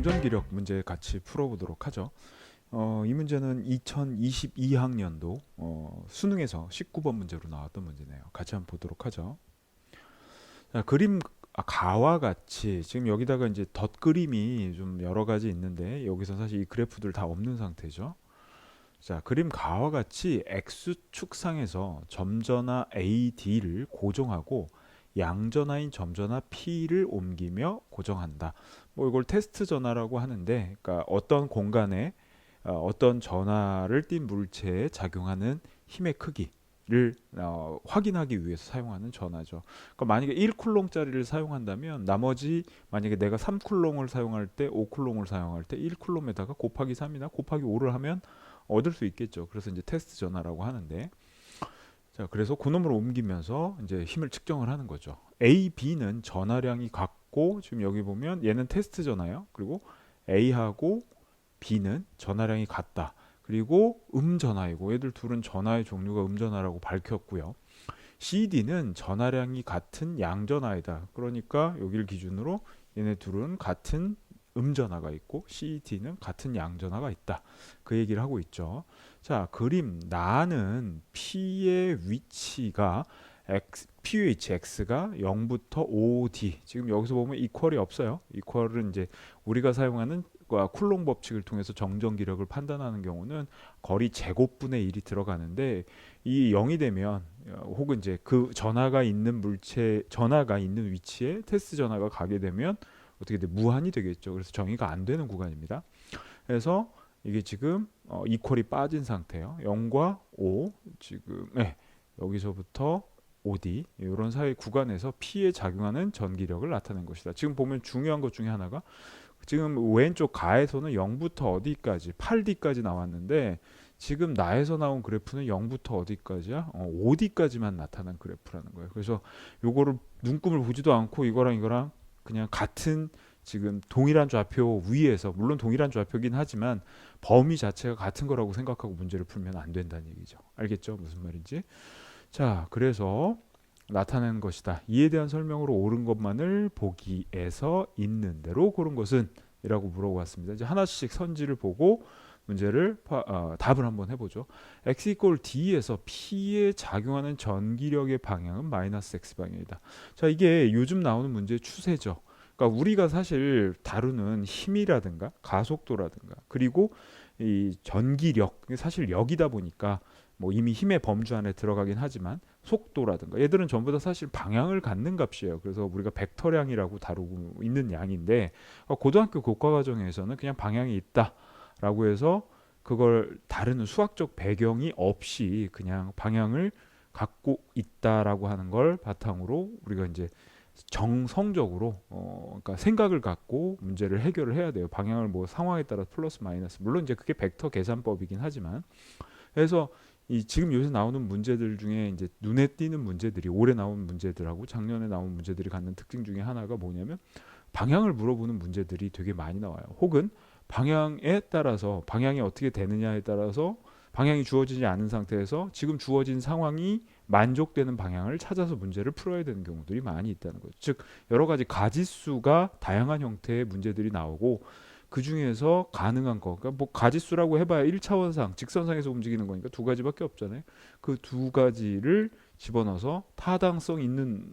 정전기력 문제 같이 풀어보도록 하죠. 이 문제는 2022학년도 수능에서 19번 문제로 나왔던 문제네요. 같이 한번 보도록 하죠. 자, 가와 같이 지금 여기다가 이제 덧그림이 좀 여러 가지 있는데 여기서 사실 이 그래프들 다 없는 상태죠. 자, 그림 가와 같이 x축상에서 점전화 AD를 고정하고 양전화인 점전화 P를 옮기며 고정한다. 뭐 이걸 테스트 전화라고 하는데, 그러니까 어떤 공간에 어떤 전하를 띈 물체에 작용하는 힘의 크기를 확인하기 위해서 사용하는 전하죠. 그러니까 만약에 1쿨롱짜리를 사용한다면 나머지 만약에 내가 3쿨롱을 사용할 때 5쿨롱을 사용할 때 1쿨롱에다가 곱하기 3이나 곱하기 5를 하면 얻을 수 있겠죠. 그래서 이제 테스트 전하라고 하는데, 자, 그래서 그놈을 옮기면서 이제 힘을 측정을 하는 거죠. A, B는 전하량이 같고 지금 여기 보면 얘는 테스트 전하예요. 그리고 A하고 B는 전하량이 같다. 그리고 음전하이고 얘들 둘은 전하의 종류가 음전하라고 밝혔고요. CD는 전하량이 같은 양전하이다. 그러니까 여기를 기준으로 얘네 둘은 같은 음전하가 있고 CD는 같은 양전하가 있다. 그 얘기를 하고 있죠. 자, 그림 나는 P의 위치가 PH X가 0부터 5D. 지금 여기서 보면 이퀄이 없어요. 이퀄은 이제 우리가 사용하는 쿨롱 법칙을 통해서 정전기력을 판단하는 경우는 거리 제곱분의 1이 들어가는데, 이 0이 되면 혹은 이제 그 전하가 있는 위치에 테스트 전하가 가게 되면 어떻게 돼? 무한이 되겠죠. 그래서 정의가 안 되는 구간입니다. 그래서 이게 지금 이퀄이 빠진 상태예요. 0과 5 지금 여기서부터 OD 이런 사이 구간에서 P에 작용하는 전기력을 나타낸 것이다. 지금 보면 중요한 것 중에 하나가 지금 왼쪽 가에서는 0부터 어디까지 8D까지 나왔는데 지금 나에서 나온 그래프는 0부터 어디까지야? 5D까지만 나타난 그래프라는 거예요. 그래서 요거를 눈금을 보지도 않고 이거랑 그냥 같은 지금 동일한 좌표 위에서, 물론 동일한 좌표긴 하지만 범위 자체가 같은 거라고 생각하고 문제를 풀면 안 된다는 얘기죠. 알겠죠? 무슨 말인지? 자, 그래서 나타내는 것이다. 이에 대한 설명으로 옳은 것만을 보기에서 있는 대로 고른 것은? 이라고 물어봤습니다. 이제 하나씩 선지를 보고 문제를 답을 한번 해보죠. x 이퀄 d에서 P에 작용하는 전기력의 방향은 마이너스 x 방향이다. 자, 이게 요즘 나오는 문제의 추세죠. 그러니까 우리가 사실 다루는 힘이라든가 가속도라든가 그리고 이 전기력, 사실 력이다 보니까 뭐 이미 힘의 범주 안에 들어가긴 하지만 속도라든가 얘들은 전부 다 사실 방향을 갖는 값이에요. 그래서 우리가 벡터량이라고 다루고 있는 양인데, 고등학교 교과과정에서는 그냥 방향이 있다라고 해서 그걸 다루는 수학적 배경이 없이 그냥 방향을 갖고 있다라고 하는 걸 바탕으로 우리가 이제 정성적으로 그러니까 생각을 갖고 문제를 해결을 해야 돼요. 방향을 뭐 상황에 따라 플러스 마이너스, 물론 이제 그게 벡터 계산법이긴 하지만. 그래서 이 지금 요새 나오는 문제들 중에 이제 눈에 띄는 문제들이, 올해 나온 문제들하고 작년에 나온 문제들이 갖는 특징 중에 하나가 뭐냐면 방향을 물어보는 문제들이 되게 많이 나와요. 혹은 방향에 따라서, 방향이 어떻게 되느냐에 따라서 방향이 주어지지 않은 상태에서 지금 주어진 상황이 만족되는 방향을 찾아서 문제를 풀어야 되는 경우들이 많이 있다는 거죠. 즉 여러 가지 가지수가 다양한 형태의 문제들이 나오고 그 중에서 가능한 거, 그러니까 뭐 가지수라고 해봐야 1차원상 직선상에서 움직이는 거니까 두 가지밖에 없잖아요. 그 두 가지를 집어넣어서 타당성 있는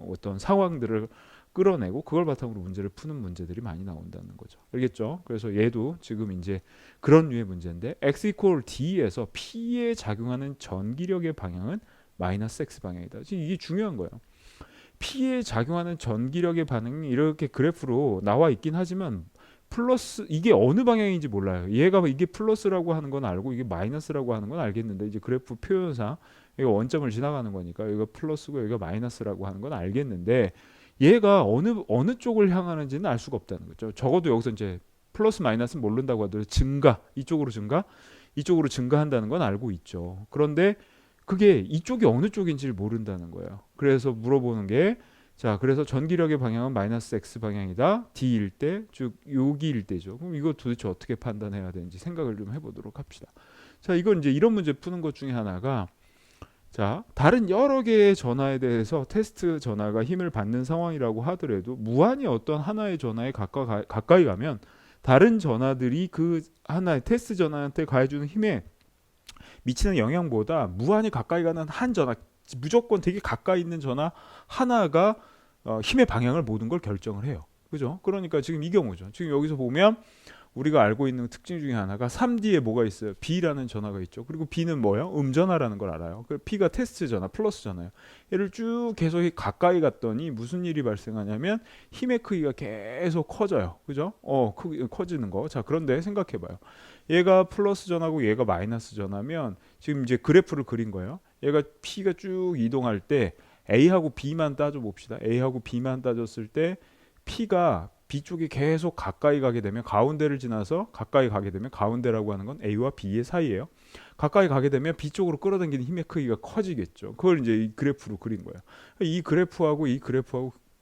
어떤 상황들을 끌어내고 그걸 바탕으로 문제를 푸는 문제들이 많이 나온다는 거죠. 알겠죠? 그래서 얘도 지금 이제 그런 류의 문제인데, x 이퀄 d에서 P에 작용하는 전기력의 방향은 마이너스 x 방향이다. 지금 이게 중요한 거예요. P에 작용하는 전기력의 반응이 이렇게 그래프로 나와 있긴 하지만 플러스, 이게 어느 방향인지 몰라요. 얘가 이게 플러스라고 하는 건 알고 이게 마이너스라고 하는 건 알겠는데, 이제 그래프 표현상 이거 원점을 지나가는 거니까 여기가 플러스고 여기가 마이너스라고 하는 건 알겠는데, 얘가 어느 쪽을 향하는지는 알 수가 없다는 거죠. 적어도 여기서 이제 플러스 마이너스는 모른다고 하더라도 이쪽으로 증가한다는 건 알고 있죠. 그런데 그게 이쪽이 어느 쪽인지를 모른다는 거예요. 그래서 물어보는 게, 자, 그래서 전기력의 방향은 마이너스 x 방향이다. d일 때, 즉 여기일 때죠. 그럼 이거 도대체 어떻게 판단해야 되는지 생각을 좀 해보도록 합시다. 자, 이건 이제 이런 문제 푸는 것 중에 하나가, 자, 다른 여러 개의 전하에 대해서 테스트 전하가 힘을 받는 상황이라고 하더라도 무한히 어떤 하나의 전하에 가까이 가면 다른 전하들이 그 하나의 테스트 전하한테 가해주는 힘에 미치는 영향보다 무한히 가까이 가는 한 전하, 무조건 되게 가까이 있는 전하 하나가 힘의 방향을 모든 걸 결정을 해요. 그죠? 그러니까 지금 이 경우죠. 지금 여기서 보면 우리가 알고 있는 특징 중에 하나가 3D에 뭐가 있어요? B라는 전화가 있죠. 그리고 B는 뭐예요? 음전화라는 걸 알아요. 그 P가 테스트 전화, 플러스 전화예요. 얘를 쭉 계속 가까이 갔더니 무슨 일이 발생하냐면 힘의 크기가 계속 커져요. 그죠? 커지는 거. 자, 그런데 생각해 봐요. 얘가 플러스 전화고 얘가 마이너스 전화면 지금 이제 그래프를 그린 거예요. 얘가 P가 쭉 이동할 때 A하고 B만 따져 봅시다. A하고 B만 따졌을 때 P가 B 쪽이 계속 가까이 가게 되면 가운데를 지나서 가까이 가게 되면 가운데라고 하는 건 A와 B의 사이예요. 가까이 가게 되면 B 쪽으로 끌어당기는 힘의 크기가 커지겠죠. 그걸 이제 이 그래프로 그린 거예요. 이 그래프하고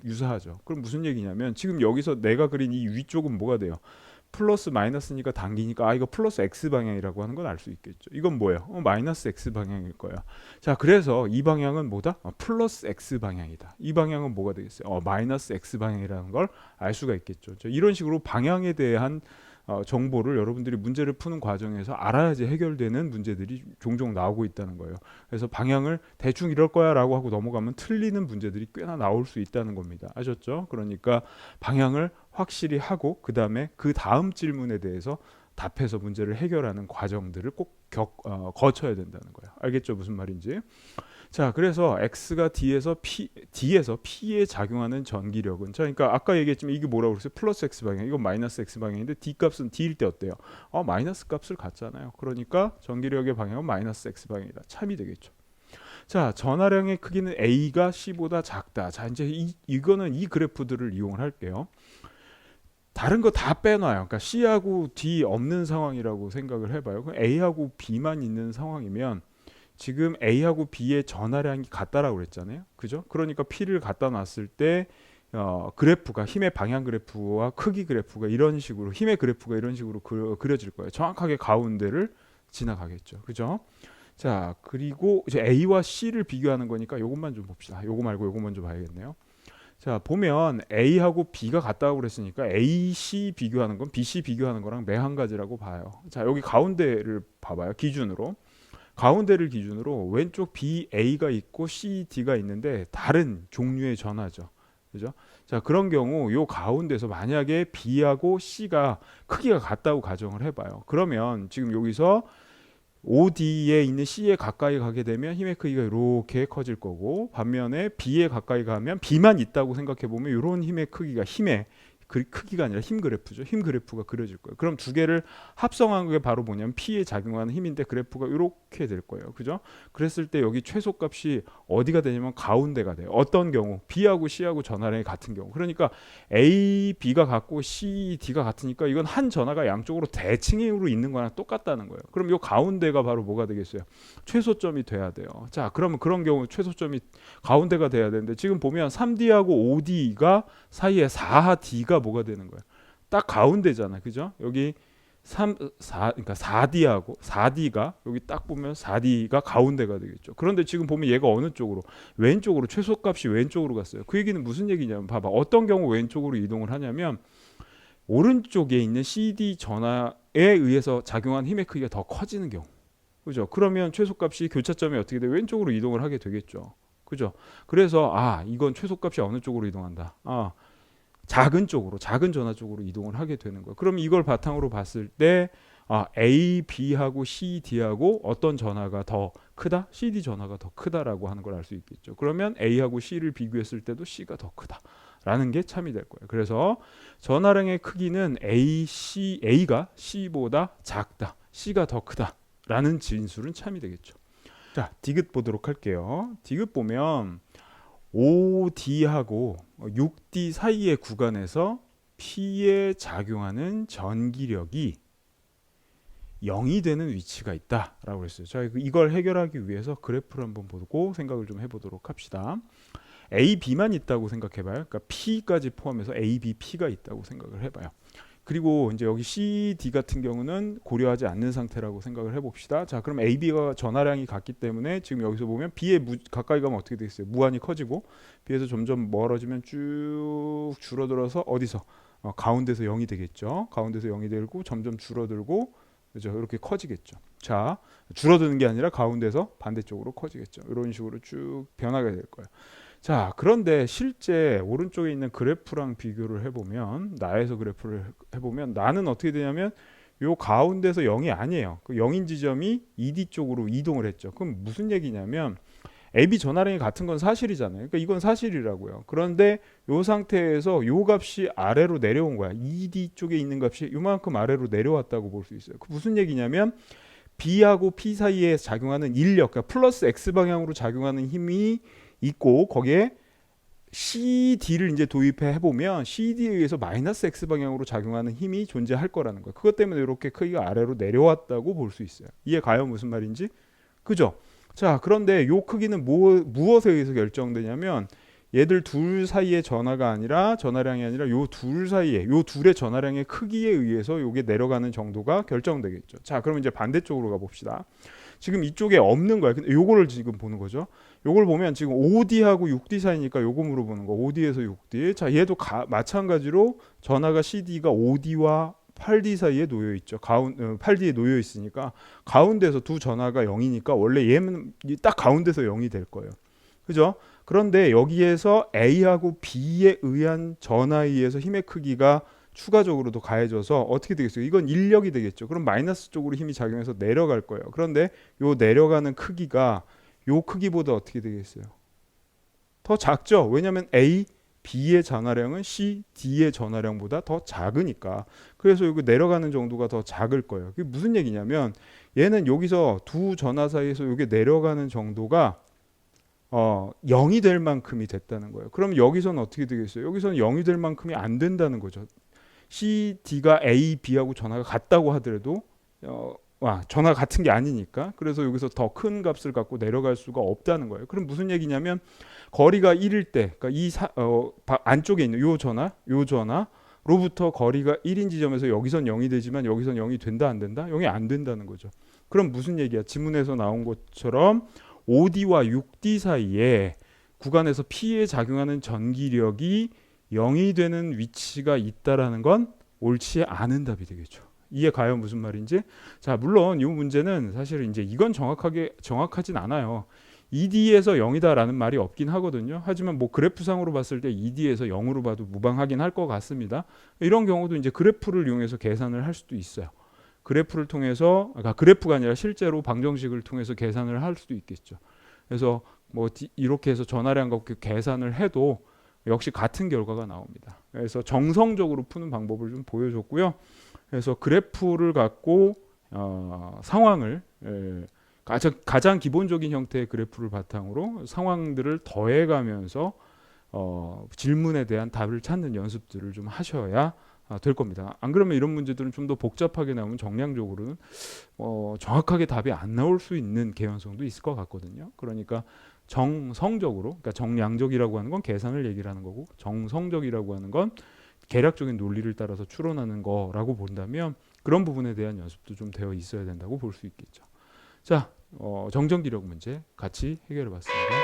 유사하죠. 그럼 무슨 얘기냐면 지금 여기서 내가 그린 이 위쪽은 뭐가 돼요? 플러스 마이너스니까 당기니까 이거 플러스 x 방향이라고 하는 건 알 수 있겠죠. 이건 뭐예요? 마이너스 x 방향일 거야. 자, 그래서 이 방향은 뭐다? 플러스 x 방향이다. 이 방향은 뭐가 되겠어요? 마이너스 x 방향이라는 걸 알 수가 있겠죠. 이런 식으로 방향에 대한 정보를 여러분들이 문제를 푸는 과정에서 알아야지 해결되는 문제들이 종종 나오고 있다는 거예요. 그래서 방향을 대충 이럴 거야 라고 하고 넘어가면 틀리는 문제들이 꽤나 나올 수 있다는 겁니다. 아셨죠? 그러니까 방향을 확실히 하고 그 다음 질문에 대해서 답해서 문제를 해결하는 과정들을 꼭 거쳐야 된다는 거예요. 알겠죠? 무슨 말인지? 자, 그래서 X가 D에서 P에 작용하는 전기력은, 자, 그러니까 아까 얘기했지만 이게 뭐라고 그랬어요? 플러스 X 방향, 이건 마이너스 X 방향인데 D 값은 D일 때 어때요? 마이너스 값을 갖잖아요. 그러니까 전기력의 방향은 마이너스 X 방향이다. 참이 되겠죠. 자, 전하량의 크기는 A가 C보다 작다. 자, 이제 이거는 이 그래프들을 이용을 할게요. 다른 거 다 빼놔요. 그러니까 C하고 D 없는 상황이라고 생각을 해봐요. 그럼 A하고 B만 있는 상황이면 지금 A하고 B의 전하량이 같다라고 그랬잖아요. 그죠? 그러니까 P를 갖다 놨을 때 그래프가 힘의 방향 그래프와 크기 그래프가 이런 식으로 힘의 그래프가 이런 식으로 그려질 거예요. 정확하게 가운데를 지나가겠죠. 그죠? 자, 그리고 이제 A와 C를 비교하는 거니까 요것만 좀 봅시다. 요거 말고 요거 먼저 봐야겠네요. 자, 보면 A하고 B가 같다고 그랬으니까 AC 비교하는 건 BC 비교하는 거랑 매한 가지라고 봐요. 자, 여기 가운데를 봐봐요. 가운데를 기준으로 왼쪽 BA가 있고 CD가 있는데 다른 종류의 전하죠. 그죠? 자, 그런 경우 요 가운데서 만약에 B하고 C가 크기가 같다고 가정을 해봐요. 그러면 지금 여기서 OD에 있는 C에 가까이 가게 되면 힘의 크기가 이렇게 커질 거고, 반면에 B에 가까이 가면 B만 있다고 생각해 보면 이런 힘의 크기가 크기가 아니라 힘 그래프죠. 힘 그래프가 그려질 거예요. 그럼 두 개를 합성한 게 바로 뭐냐면 P에 작용하는 힘인데 그래프가 이렇게 될 거예요. 그죠? 그랬을 때 여기 최소값이 어디가 되냐면 가운데가 돼요. 어떤 경우? B하고 C하고 전하량이 같은 경우. 그러니까 A, B가 같고 C, D가 같으니까 이건 한 전하가 양쪽으로 대칭으로 있는 거랑 똑같다는 거예요. 그럼 이 가운데가 바로 뭐가 되겠어요? 최소점이 돼야 돼요. 자, 그러면 그런 경우 최소점이 가운데가 돼야 되는데 지금 보면 3D하고 5D가 사이에 4D가 뭐가 되는 거예요? 딱 가운데잖아. 그죠? 여기 4, 그러니까 4D가 여기 딱 보면 4D가 가운데가 되겠죠. 그런데 지금 보면 얘가 어느 쪽으로? 왼쪽으로, 최소값이 왼쪽으로 갔어요. 그 얘기는 무슨 얘기냐면 봐봐. 어떤 경우 왼쪽으로 이동을 하냐면 오른쪽에 있는 CD 전하에 의해서 작용한 힘의 크기가 더 커지는 경우. 그죠? 그러면 최소값이 교차점이 어떻게 돼? 왼쪽으로 이동을 하게 되겠죠. 그죠? 그래서 이건 최소값이 어느 쪽으로 이동한다. 작은 전하 쪽으로 이동을 하게 되는 거예요. 그럼 이걸 바탕으로 봤을 때 A, B하고 C, D하고 어떤 전하가 더 크다? CD 전하가 더 크다라고 하는 걸 알 수 있겠죠. 그러면 A하고 C를 비교했을 때도 C가 더 크다라는 게 참이 될 거예요. 그래서 전하량의 크기는 A가 C보다 작다. C가 더 크다라는 진술은 참이 되겠죠. 자, 디귿 보도록 할게요. 디귿 보면 OD하고 6D 사이의 구간에서 P에 작용하는 전기력이 0이 되는 위치가 있다라고 했어요. 자, 이걸 해결하기 위해서 그래프를 한번 보고 생각을 좀 해보도록 합시다. A, B만 있다고 생각해봐요. 그러니까 P까지 포함해서 A, B, P가 있다고 생각을 해봐요. 그리고 이제 여기 CD 같은 경우는 고려하지 않는 상태라고 생각을 해봅시다. 자, 그럼 AB가 전하량이 같기 때문에 지금 여기서 보면 B에 가까이 가면 어떻게 되겠어요? 무한히 커지고 B에서 점점 멀어지면 쭉 줄어들어서 어디서? 가운데서 0이 되겠죠. 가운데서 0이 되고 점점 줄어들고 그죠? 이렇게 커지겠죠. 자, 줄어드는 게 아니라 가운데서 반대쪽으로 커지겠죠. 이런 식으로 쭉 변하게 될 거예요. 자, 그런데 실제 오른쪽에 있는 그래프랑 비교를 해보면 나에서 그래프를 해보면 나는 어떻게 되냐면 요 가운데서 0이 아니에요. 그 0인 지점이 ED 쪽으로 이동을 했죠. 그럼 무슨 얘기냐면 AB 전하량이 같은 건 사실이잖아요. 그러니까 이건 사실이라고요. 그런데 요 상태에서 요 값이 아래로 내려온 거야. ED 쪽에 있는 값이 요만큼 아래로 내려왔다고 볼 수 있어요. 그 무슨 얘기냐면 B하고 P 사이에 작용하는 인력, 그러니까 플러스 X 방향으로 작용하는 힘이 있고 거기에 CD를 이제 도입해 보면 CD에 의해서 마이너스 X 방향으로 작용하는 힘이 존재할 거라는 거예요. 그것 때문에 이렇게 크기가 아래로 내려왔다고 볼 수 있어요. 이해 가요? 무슨 말인지? 그죠? 자, 그런데 요 크기는 무엇에 의해서 결정되냐면 얘들 둘 사이의 전하량이 아니라 요 둘 사이에 요 둘의 전하량의 크기에 의해서 요게 내려가는 정도가 결정되겠죠. 자, 그럼 이제 반대쪽으로 가봅시다. 지금 이쪽에 없는 거야. 근데 요거를 지금 보는 거죠. 요걸 보면 지금 5D하고 6D 사이니까 요거 물어보는 거. 5D에서 6D. 자, 얘도 마찬가지로 전하가 CD가 5D와 8D 사이에 놓여 있죠. 8D에 놓여 있으니까 가운데서 두 전하가 0이니까 원래 얘는 딱 가운데서 0이 될 거예요. 그죠? 그런데 여기에서 A하고 B에 의한 전하에 의해서 힘의 크기가 추가적으로도 가해져서 어떻게 되겠어요? 이건 인력이 되겠죠. 그럼 마이너스 쪽으로 힘이 작용해서 내려갈 거예요. 그런데 요 내려가는 크기가 요 크기보다 어떻게 되겠어요? 더 작죠. 왜냐하면 A, B의 전하량은 C, D의 전하량보다 더 작으니까. 그래서 여기 내려가는 정도가 더 작을 거예요. 그게 무슨 얘기냐면 얘는 여기서 두 전하 사이에서 이게 내려가는 정도가 0이 될 만큼이 됐다는 거예요. 그럼 여기서는 어떻게 되겠어요? 여기서는 0이 될 만큼이 안 된다는 거죠. C, D가 A, B하고 전하가 같다고 하더라도 전하가 같은 게 아니니까. 그래서 여기서 더 큰 값을 갖고 내려갈 수가 없다는 거예요. 그럼 무슨 얘기냐면 거리가 1일 때, 그러니까 안쪽에 있는 요 전하로부터 거리가 1인 지점에서 여기선 0이 되지만 여기선 0이 된다 안 된다? 0이 안 된다는 거죠. 그럼 무슨 얘기야? 지문에서 나온 것처럼 5D와 6D 사이에 구간에서 P에 작용하는 전기력이 0이 되는 위치가 있다라는 건 옳지 않은 답이 되겠죠. 이해 가요? 무슨 말인지? 자, 물론 이 문제는 사실 이제 이건 정확하진 않아요. ED에서 0이다라는 말이 없긴 하거든요. 하지만 뭐 그래프상으로 봤을 때 ED에서 0으로 봐도 무방하긴 할 것 같습니다. 이런 경우도 이제 그래프를 이용해서 계산을 할 수도 있어요. 그래프를 통해서, 그러니까 그래프가 아니라 실제로 방정식을 통해서 계산을 할 수도 있겠죠. 그래서 뭐 이렇게 해서 전하량 갖고 계산을 해도 역시 같은 결과가 나옵니다. 그래서 정성적으로 푸는 방법을 좀 보여줬고요. 그래서 그래프를 갖고 상황을 가장 기본적인 형태의 그래프를 바탕으로 상황들을 더해가면서 질문에 대한 답을 찾는 연습들을 좀 하셔야 될 겁니다. 안 그러면 이런 문제들은 좀 더 복잡하게 나오면 정량적으로는 정확하게 답이 안 나올 수 있는 개연성도 있을 것 같거든요. 그러니까 정성적으로, 그러니까 정량적이라고 하는 건 계산을 얘기를 하는 거고 정성적이라고 하는 건 계략적인 논리를 따라서 추론하는 거라고 본다면 그런 부분에 대한 연습도 좀 되어 있어야 된다고 볼 수 있겠죠. 자, 정전기력 문제 같이 해결해 봤습니다.